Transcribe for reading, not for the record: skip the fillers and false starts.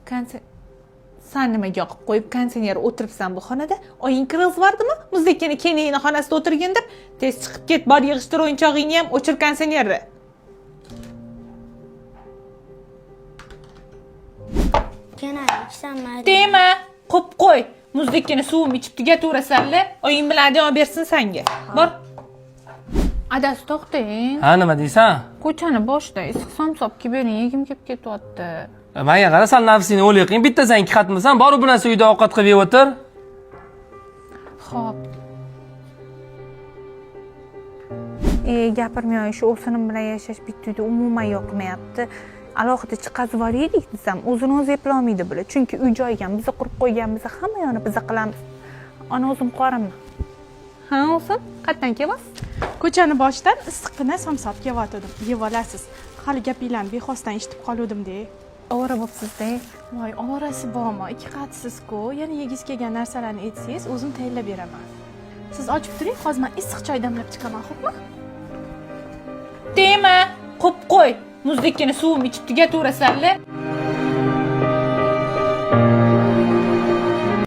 Sen nimaga yoqib qo'yib konditsioner o'tiribsan bu xonada? Oying kirg'izvardimi? Muzdekani keniyini xonasida o'tirgin deb, tez chiqib ket, bor yig'ishtir o'yinchog'ingni ham, o'chir konditsionerni. Dema, qo'p qo'y. Muzdekani suvim ichib tugataverasanlar, oying bilan davom bersin senga. Bor. Adasi to'xtang. Ha, nima deysan? Ko'chani boshida issiq somsop kelib bering, yegim kelib ketyapti. Menga qara, san nafsingni o'liyqing, bittasan ikki xatmisan, boru bu narsa uyda ovqat qilib yeb o'tir. Xo'p. Gapirmay shu o'sinim bilan yashash bitta uyda umuman yoqmayapti. Alohida chiqazib yuboraylik desam, o'zini o'zi eplolmaydi bular. Chunki uy joyiga biz qurib qo'yganmiz, hamma yoni biz qilamiz. Ana o'zim qoraman. Ha, o'zim qayerdan kelyapsiz? Ko'chani boshidan issiqqina somsop kelyotgandim. Yeb olasiz. Hali gapinglarni bexosdan eshitib qoluvdim-da. Ovora bo'psiz-da. Voy, ovorasi bormi? Ikki qatsizku. Yana yegiz kelgan narsalarni aytsangiz, o'zim tayyorlab beraman. Siz ochib turing, hozir men issiq choy damlab chiqaman, xo'pmi? Dema, qo'p qo'y. Muzdekani suvim ichib tugataverasanlar.